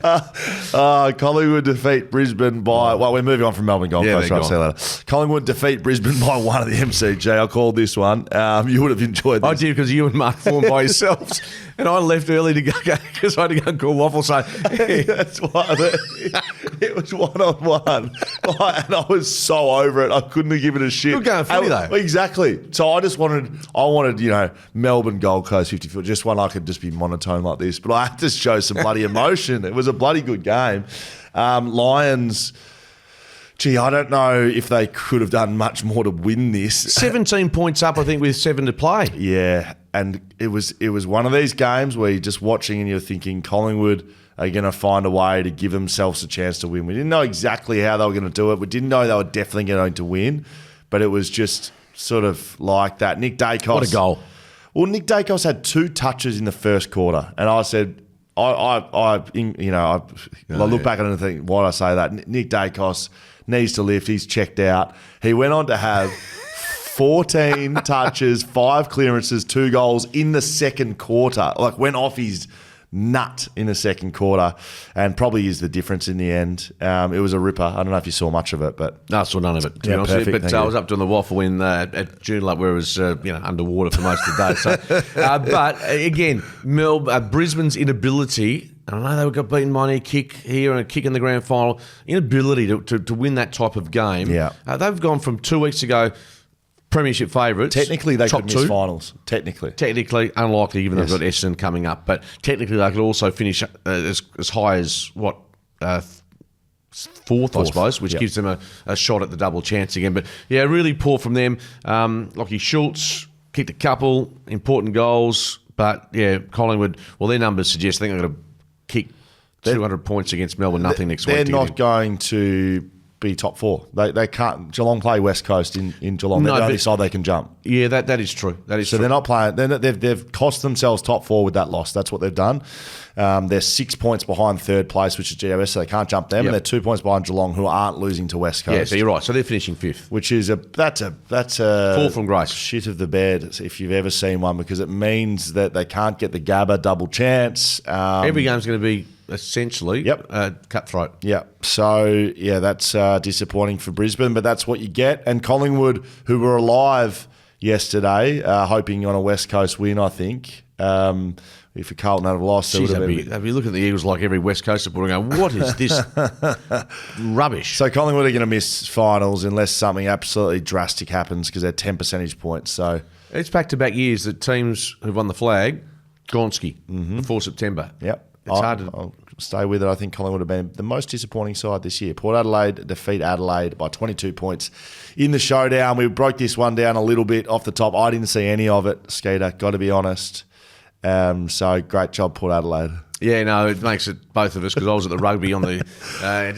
Collingwood defeat Brisbane by... Well, we're moving on from Melbourne Gold Coast. Right, see you later. Collingwood defeat Brisbane by 1 at the MCG. I called this one. You would have enjoyed this. I did because you and Mark formed by yourselves. And I left early to go because I had to go and call Waffle. So that's why it was 1-on-1. And I was so over it. I couldn't have given a shit. You're going footy though. Exactly. So I wanted, Melbourne Gold Coast 50-foot. Just one I could just be monotone like this. But I had to show some bloody emotion. It was a bloody good game. Lions... Gee, I don't know if they could have done much more to win this. 17 points up, I think, with 7 to play. Yeah, and it was one of these games where you're just watching and you're thinking Collingwood are going to find a way to give themselves a chance to win. We didn't know exactly how they were going to do it. We didn't know they were definitely going to win, but it was just sort of like that. Nick Dacos. What a goal. Well, Nick Dacos had 2 touches in the first quarter, and I said... I look back at it and think, why did I say that? Nick Dacos needs to lift. He's checked out. He went on to have 14 touches, 5 clearances, 2 goals in the second quarter. Like, went off his nut in the second quarter and probably is the difference in the end. It was a ripper. I don't know if you saw much of it, but... No, I saw none of it, to be honest with you. But I was up doing the waffle at Joondalup where it was underwater for most of the day. So, but again, Brisbane's inability... I know they got beaten by a kick here and a kick in the grand final. Inability to win that type of game. Yeah. They've gone from 2 weeks ago... Premiership favourites. Technically, they top could miss 2. Technically. Technically, unlikely given they've got Essendon coming up. But technically, they could also finish as high as, fourth, I suppose, which gives them a shot at the double chance again. But, yeah, really poor from them. Lockie Schultz kicked a couple important goals. But, yeah, Collingwood, well, their numbers suggest they're going to kick 200 points against Melbourne, nothing next week. They're not going to... be top 4. They can't. Geelong play West Coast in Geelong. They're the only side they can jump. Yeah, that is true. That is so true. They're not playing. They've cost themselves top 4 with that loss. That's what they've done. They're 6 points behind third place, which is GWS, so they can't jump them. Yep. And they're 2 points behind Geelong, who aren't losing to West Coast. Yeah, so you're right. So they're finishing 5th, which is that's a fall from grace. Shit of the bed if you've ever seen one, because it means that they can't get the Gabba double chance. Every game's going to be essentially cutthroat. Yeah. So, yeah, that's disappointing for Brisbane, but that's what you get. And Collingwood, who were alive yesterday, hoping on a West Coast win, I think. if Carlton had lost, it would have been. They'd be looking at the Eagles like every West Coast supporter going, what is this rubbish? So Collingwood are going to miss finals unless something absolutely drastic happens because they're 10 percentage points. So it's back-to-back years that teams who've won the flag, Gonski, before September. Yep. It's hard to... I'll stay with it. I think Collingwood have been the most disappointing side this year. Port Adelaide defeat Adelaide by 22 points in the showdown. We broke this one down a little bit off the top. I didn't see any of it, Skeeter, got to be honest. So great job, Port Adelaide. Yeah, no, it makes it both of us because I was at the rugby on the...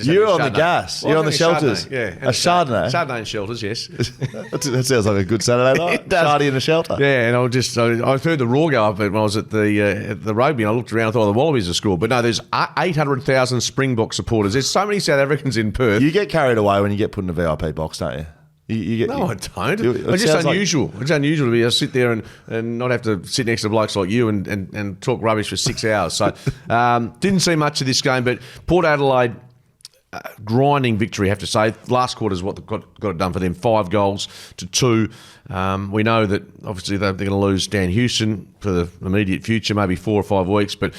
You're on the gas. You're on the shelters. Chardonnay, yeah. A Chardonnay? Chardonnay and shelters, yes. That sounds like a good Saturday night. Chardonnay in a shelter. Yeah, and I heard the roar go up when I was at the rugby and I looked around and thought, the Wallabies are scored. But no, there's 800,000 Springbok supporters. There's so many South Africans in Perth. You get carried away when you get put in a VIP box, don't you? I don't. It's just unusual. It's unusual to be able to sit there and not have to sit next to blokes like you and talk rubbish for 6 hours. So didn't see much of this game, but Port Adelaide, grinding victory, I have to say. Last quarter is what got it done for them, 5 goals to 2. We know that obviously they're going to lose Dan Houston for the immediate future, maybe 4 or 5 weeks, but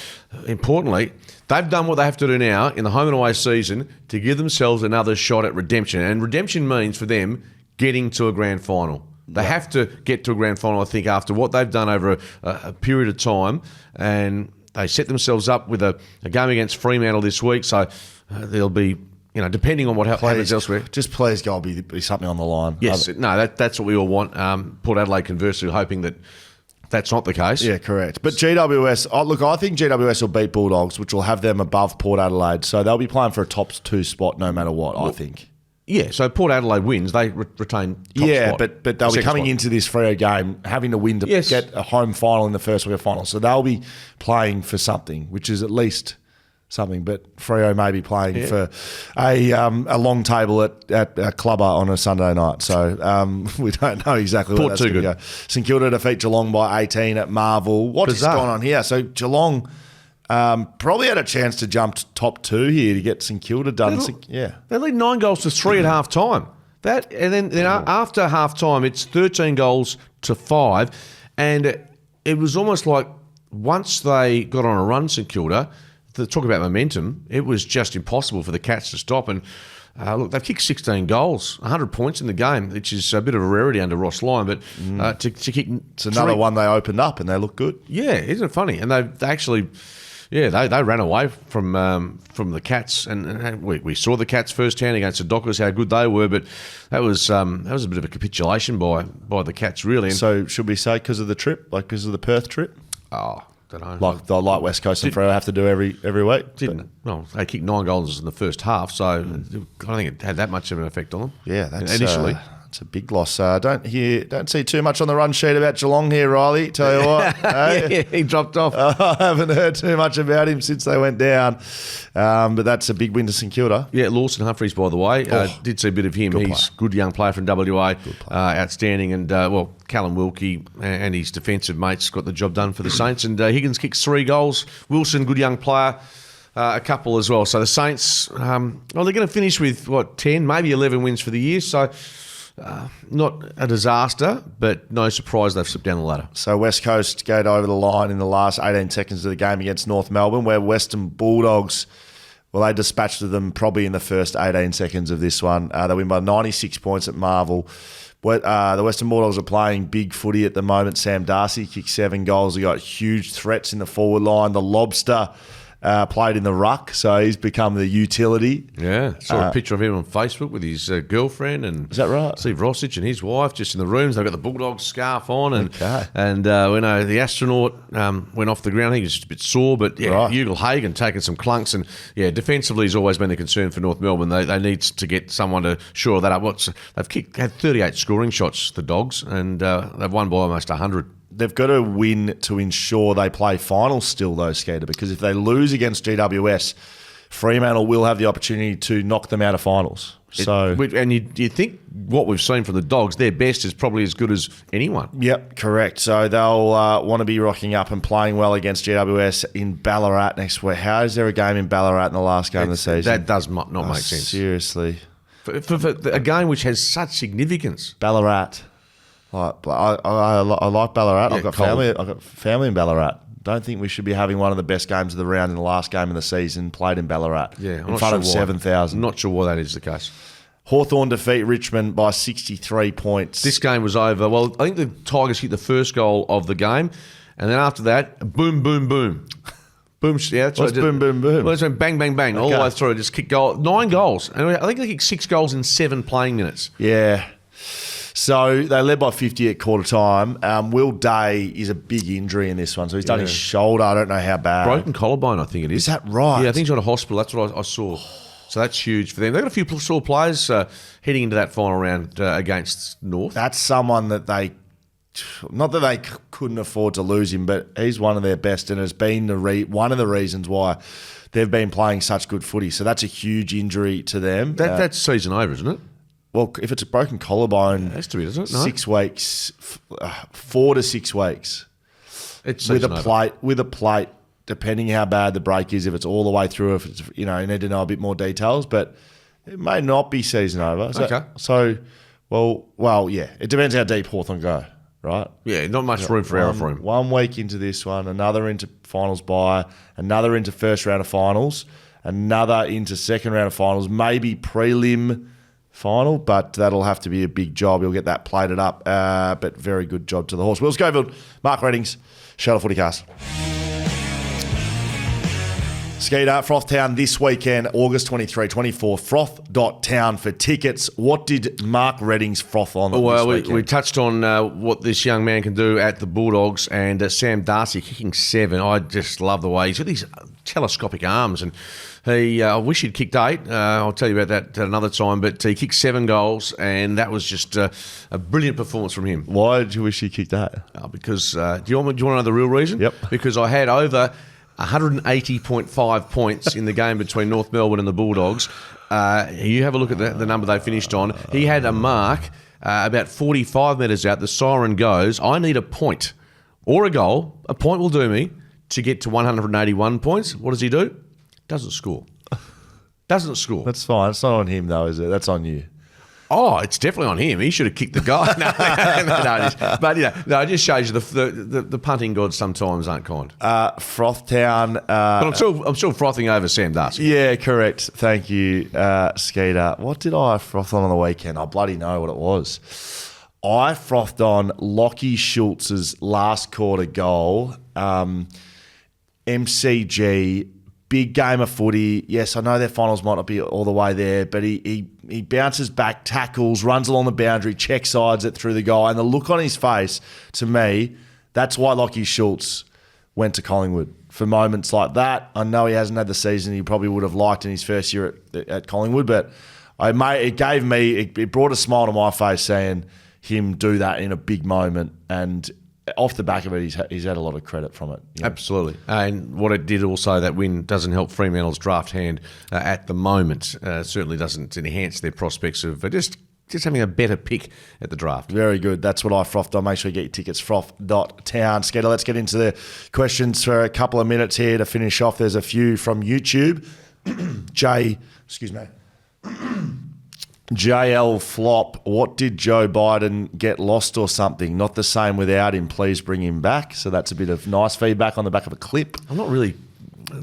importantly, they've done what they have to do now in the home and away season to give themselves another shot at redemption. And redemption means for them getting to a grand final. They have to get to a grand final, I think, after what they've done over a period of time. And they set themselves up with a game against Fremantle this week. So there'll be, depending on what happens elsewhere. Just please, God, be something on the line. Yes, that's what we all want. Port Adelaide, conversely, hoping that that's not the case. Yeah, correct. But GWS, I think GWS will beat Bulldogs, which will have them above Port Adelaide. So they'll be playing for a top 2 spot no matter what, I think. Yeah, so Port Adelaide wins, they retain top spot. but they'll be coming into this Freo game having to win to get a home final in the first week of final. So they'll be playing for something, which is at least something. But Freo may be playing for a long table at Clubber on a Sunday night. So we don't know exactly what that's going to go. St Kilda defeat Geelong by 18 at Marvel. What is going on here? So Geelong... probably had a chance to jump to top 2 here to get St Kilda done. They lead 9 goals to 3 at half time. And then after half time, it's 13 goals to 5. And it was almost like once they got on a run, St Kilda, to talk about momentum, it was just impossible for the Cats to stop. And look, they've kicked 16 goals, 100 points in the game, which is a bit of a rarity under Ross Lyon. But to kick, it's another one they opened up and they look good. Yeah, isn't it funny? And they actually. Yeah, they ran away from the Cats, and we saw the Cats firsthand against the Dockers, how good they were. But that was a bit of a capitulation by the Cats, really. And so should we say because of the trip, like because of the Perth trip? Oh, don't know. Like the light West Coast and Freo have to do every week. Well, they kicked 9 goals in the first half, so I don't think it had that much of an effect on them. Yeah, that's initially. It's a big loss. Don't see too much on the run sheet about Geelong here, Riley. Tell you what, yeah, he dropped off. I haven't heard too much about him since they went down. But that's a big win to St Kilda. Yeah, Lawson Humphries, by the way, did see a bit of him. He's a good young player from WA, outstanding. And Callum Wilkie and his defensive mates got the job done for the Saints. And Higgins kicks 3 goals. Wilson, good young player. A couple as well. So the Saints, they're going to finish with 10, maybe 11 wins for the year. So. Not a disaster, but no surprise they've slipped down the ladder. So West Coast go over the line in the last 18 seconds of the game against North Melbourne, where Western Bulldogs, they dispatched them probably in the first 18 seconds of this one. They win by 96 points at Marvel. The Western Bulldogs are playing big footy at the moment. Sam Darcy kicked 7 goals. He got huge threats in the forward line. The Lobster... played in the ruck, so he's become the utility. Yeah, saw a picture of him on Facebook with his girlfriend and is that right? Steve Rossich and his wife just in the rooms. They've got the Bulldogs scarf on, and when the astronaut went off the ground, he was just a bit sore. But Ugle Hagen taking some clunks, and defensively has always been a concern for North Melbourne. They need to get someone to shore that up. They've had 38 scoring shots, the Dogs, and they've won by almost 100. They've got to win to ensure they play finals still, though, Skater, because if they lose against GWS, Fremantle will have the opportunity to knock them out of finals. And you think what we've seen from the Dogs, their best is probably as good as anyone. Yep, correct. So they'll want to be rocking up and playing well against GWS in Ballarat next week. How is there a game in Ballarat in the last game of the season? That does not make sense. Seriously. For a game which has such significance. Ballarat. I like Ballarat. Yeah, I've got family in Ballarat. Don't think we should be having one of the best games of the round in the last game of the season, played in Ballarat in front of 7,000. I'm not sure why that is the case. Hawthorn defeat Richmond by 63 points. This game was over. Well, I think the Tigers hit the first goal of the game, and then after that, boom, boom, boom. Boom, yeah, that's What's right. boom, boom, boom? Well, it's been bang, bang, bang, all the way through. Just kicked 9 goals. And I think they kicked 6 goals in 7 playing minutes. Yeah. So they led by 50 at quarter time. Will Day is a big injury in this one. So he's done his shoulder. I don't know how bad. Broken collarbone, I think it is. Is that right? Yeah, I think he's on a hospital. That's what I saw. So that's huge for them. They've got a few sore players heading into that final round against North. That's someone that they... Not that they couldn't afford to lose him, but he's one of their best and has been one of the reasons why they've been playing such good footy. So that's a huge injury to them. That's season over, isn't it? Well, if it's a broken collarbone, it has to be, doesn't it? No? 6 weeks, 4 to 6 weeks. It's with a plate, depending how bad the break is, if it's all the way through, if it's, you need to know a bit more details, but it may not be season over. So, yeah, it depends how deep Hawthorn go, right? Yeah, not much room for error for him. 1 week into this one, another into finals bye, another into first round of finals, another into second round of finals, maybe prelim final, but that'll have to be a big job. He'll get that plated up, but very good job to the horse. Will Schofield, Mark Reddings, Shuttle FootyCast. Skeeter, Frothtown this weekend, August 23, 24, froth.town for tickets. What did Mark Reddings froth on this weekend? We touched on what this young man can do at the Bulldogs, and Sam Darcy kicking 7. I just love the way he's got these telescopic arms, and I wish he'd kicked 8. I'll tell you about that another time, but he kicked 7 goals, and that was just a brilliant performance from him. Why did you wish he kicked 8? Because, do you want to know the real reason? Yep. Because I had over 180.5 points in the game between North Melbourne and the Bulldogs. You have a look at the number they finished on. He had a mark about 45 metres out. The siren goes, I need a point or a goal. A point will do me to get to 181 points. What does he do? Doesn't score. Doesn't score. That's fine. It's not on him, though, is it? That's on you. Oh, it's definitely on him. He should have kicked the guy. But it just shows you the punting gods sometimes aren't kind. Frothtown. But I'm still frothing over Sam Darcy. Yeah, correct. Thank you, Skeeter. What did I froth on the weekend? I bloody know what it was. I frothed on Lockie Schultz's last quarter goal. MCG. Big game of footy. Yes, I know their finals might not be all the way there, but he bounces back, tackles, runs along the boundary, check sides it through the goal, and the look on his face, to me, that's why Lockie Schultz went to Collingwood. For moments like that, I know he hasn't had the season he probably would have liked in his first year at Collingwood, but it brought a smile to my face seeing him do that in a big moment, and off the back of it, he's had a lot of credit from it. Absolutely. And what it did also, that win doesn't help Fremantle's draft hand at the moment. Certainly doesn't enhance their prospects of just having a better pick at the draft. Very good. That's what I frothed on. Make sure you get your tickets, froth.town. Skeeter, let's get into the questions for a couple of minutes here to finish off. There's a few from YouTube. JL Flop, what did Joe Biden get lost or something? Not the same without him. Please bring him back. So that's a bit of nice feedback on the back of a clip. I'm not really...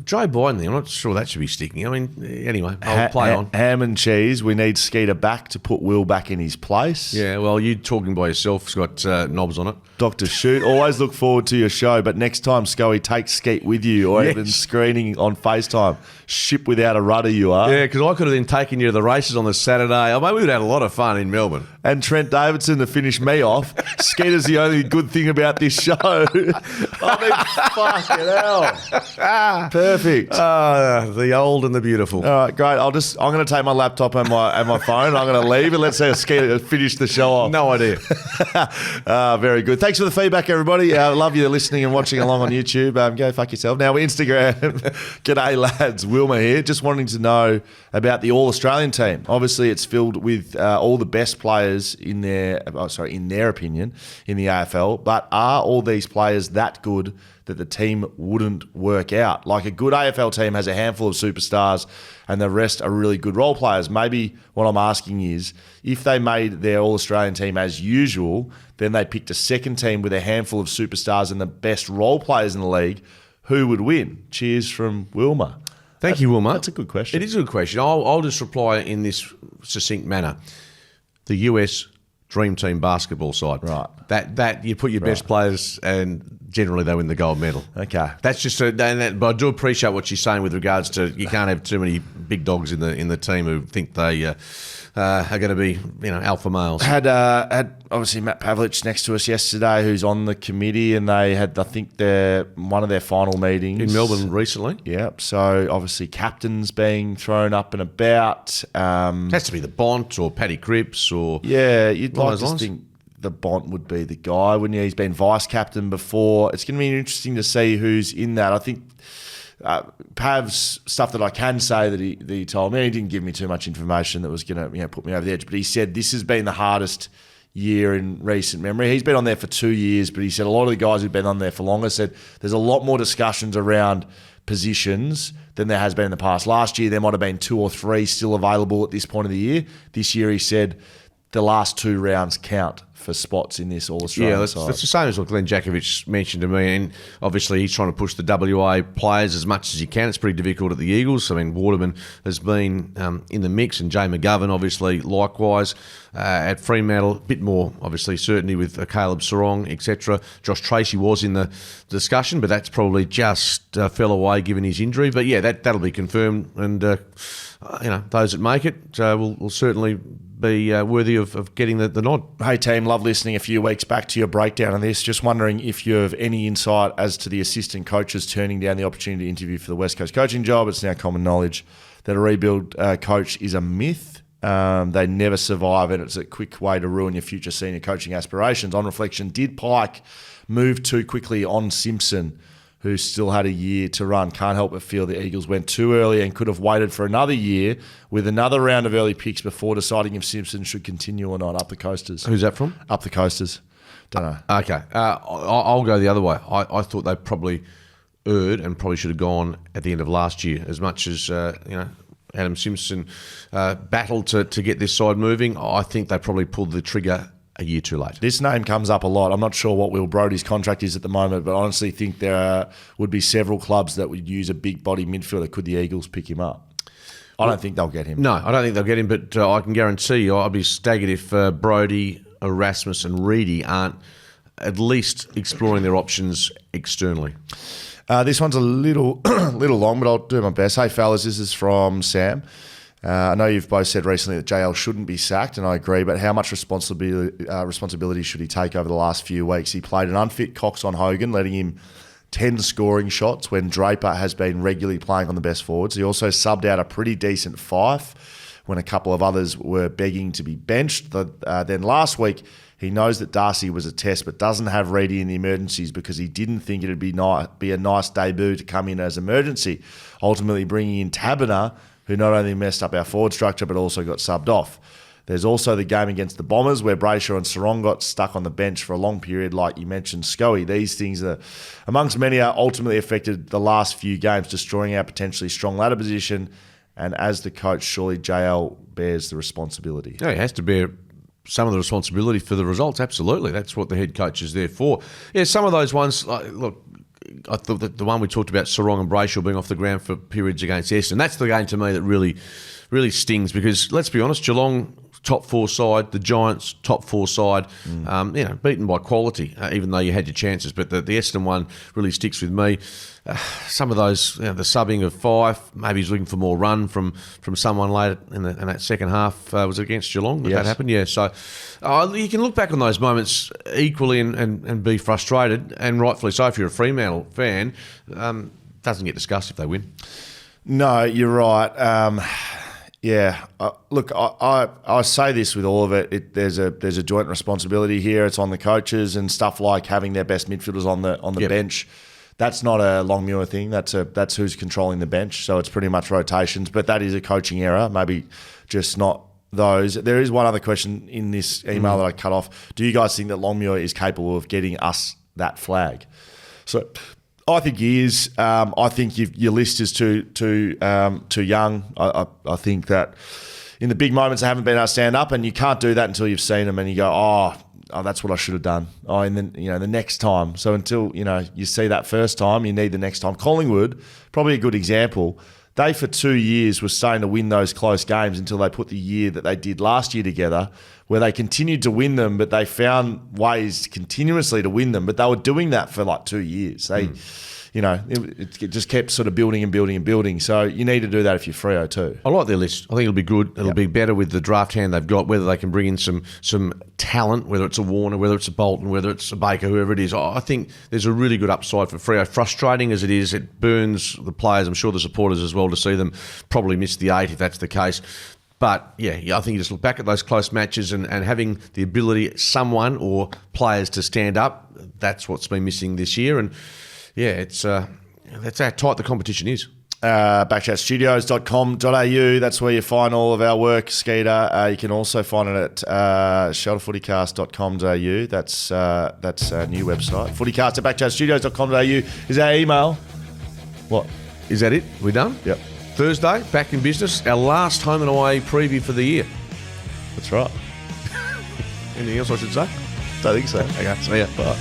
Joe Biden, I'm not sure that should be sticking. I mean, anyway, I'll play on. Ham and cheese, we need Skeeter back to put Will back in his place. Yeah, well, you talking by yourself. It's got knobs on it. Dr. Shoot, always look forward to your show, but next time, Scully, take Skeet with you or even screening on FaceTime. Ship without a rudder you are. Yeah, because I could have then taken you to the races on the Saturday. I mean, we would have had a lot of fun in Melbourne. And Trent Davidson to finish me off. Skeeter's the only good thing about this show. I mean, fucking hell. Perfect. The old and the beautiful. All right, great. I'm going to take my laptop and my phone. I'm going to leave and let's see Skeeter finish the show off. No idea. Very good. Thanks for the feedback, everybody. Love you listening and watching along on YouTube. Go fuck yourself. Now, Instagram. G'day, lads. Wilma here. Just wanting to know about the All-Australian team. Obviously, it's filled with all the best players in their opinion, in the AFL. But are all these players that good that the team wouldn't work out. Like a good AFL team has a handful of superstars and the rest are really good role players. Maybe what I'm asking is, if they made their All-Australian team as usual, then they picked a second team with a handful of superstars and the best role players in the league, who would win? Cheers from Wilma. Thank you, Wilma. That's a good question. It is a good question. I'll just reply in this succinct manner. The US Dream Team basketball side. Right. That you put your best players and generally they win the gold medal. Okay. That's just but I do appreciate what she's saying with regards to you can't have too many big dogs in the team who think they are going to be alpha males. Had obviously Matt Pavlich next to us yesterday, who's on the committee, and they had, I think, one of their final meetings in Melbourne recently. Yeah, so obviously captains being thrown up and about. It has to be the Bont or Paddy Cripps or you'd like to think the Bont would be the guy, wouldn't you? He's been vice captain before. It's going to be interesting to see who's in that. I think Pav's stuff that I can say that he told me, he didn't give me too much information that was going to put me over the edge, but he said this has been the hardest year in recent memory. He's been on there for 2 years, but he said a lot of the guys who've been on there for longer said there's a lot more discussions around positions than there has been in the past. Last year there might have been 2 or 3 still available at this point of the year. This year he said the last 2 rounds count for spots in this All-Australian side. That's the same as what Glenn Jakovich mentioned to me, and obviously he's trying to push the WA players as much as he can. It's pretty difficult at the Eagles. I mean, Waterman has been in the mix, and Jay McGovern obviously likewise. At Fremantle, a bit more obviously certainty with Caleb Sarong, etc. Josh Tracy was in the discussion, but that's probably just fell away given his injury. But yeah, that'll be confirmed, and those that make it will certainly be worthy of getting the nod. Hey team, love listening a few weeks back to your breakdown of this. Just wondering if you have any insight as to the assistant coaches turning down the opportunity to interview for the West Coast coaching job. It's now common knowledge that a rebuild coach is a myth. They never survive, and it's a quick way to ruin your future senior coaching aspirations. On reflection, did Pike move too quickly on Simpson, who still had a year to run? Can't help but feel the Eagles went too early and could have waited for another year with another round of early picks before deciding if Simpson should continue or not. Up the Coasters. Who's that from? Up the Coasters. Don't know. Okay. I'll go the other way. I thought they probably erred and probably should have gone at the end of last year. As much as, Adam Simpson battled to get this side moving, I think they probably pulled the trigger a year too late. This name comes up a lot. I'm not sure what Will Brodie's contract is at the moment, but I honestly think there would be several clubs that would use a big body midfielder. Could the Eagles pick him up? I don't think they'll get him. No, I don't think they'll get him, but I can guarantee you I'll be staggered if Brodie, Erasmus and Reedy aren't at least exploring their options externally. This one's a little long, but I'll do my best. Hey, fellas, this is from Sam. I know you've both said recently that JL shouldn't be sacked, and I agree, but how much responsibility should he take over the last few weeks? He played an unfit Cox on Hogan, letting him 10 scoring shots when Draper has been regularly playing on the best forwards. He also subbed out a pretty decent Fife when a couple of others were begging to be benched. Then last week, he knows that Darcy was a test, but doesn't have Reedy in the emergencies because he didn't think it would be a nice debut to come in as emergency, ultimately bringing in Taberner, who not only messed up our forward structure but also got subbed off. There's also the game against the Bombers where Brayshaw and Sarong got stuck on the bench for a long period, like you mentioned, Scoey. These things, amongst many, are ultimately affected the last few games, destroying our potentially strong ladder position. And as the coach, surely JL bears the responsibility. Yeah, he has to bear some of the responsibility for the results, absolutely. That's what the head coach is there for. Yeah, some of those ones, look, I thought that the one we talked about, Sarong and Brayshaw being off the ground for periods against Essendon, that's the game to me that really stings because, let's be honest, Geelong, top 4 side, the Giants, top 4 side, beaten by quality, even though you had your chances. But the Essendon one really sticks with me. Some of those, the subbing of Fife, maybe he's looking for more run from someone late in that second half. Was it against Geelong that happened? Yeah. So you can look back on those moments equally and be frustrated, and rightfully so if you're a Fremantle fan. Doesn't get discussed if they win. No, you're right. Yeah, look, I say this with all of it. There's a joint responsibility here. It's on the coaches and stuff like having their best midfielders on the bench. That's not a Longmuir thing. That's who's controlling the bench. So it's pretty much rotations. But that is a coaching error. Maybe just not those. There is one other question in this email that I cut off. Do you guys think that Longmuir is capable of getting us that flag? So I think he is. I think your list is too young. I think that in the big moments they haven't been able to stand up, and you can't do that until you've seen them and you go, oh, that's what I should have done. Oh, and then the next time. So until you see that first time, you need the next time. Collingwood, probably a good example. They for 2 years were starting to win those close games until they put the year that they did last year together, where they continued to win them, but they found ways continuously to win them. But they were doing that for like 2 years. They, it just kept sort of building and building and building. So you need to do that if you're Freo too. I like their list. I think it'll be good. It'll be better with the draft hand they've got, whether they can bring in some talent, whether it's a Warner, whether it's a Bolton, whether it's a Baker, whoever it is. I think there's a really good upside for Freo. Frustrating as it is, it burns the players, I'm sure the supporters as well, to see them probably miss the 8 if that's the case. But, yeah, I think you just look back at those close matches and having the ability, someone or players to stand up, that's what's been missing this year. And, yeah, that's how tight the competition is. BackChatStudios.com.au. That's where you find all of our work, Skeeter. You can also find it at shelterfootycast.com.au. That's our new website. Footycast at BackChatStudios.com.au is our email. What? Is that it? We done? Yep. Thursday, back in business. Our last home and away preview for the year. That's right. Anything else I should say? Don't think so. Okay, see ya. Bye.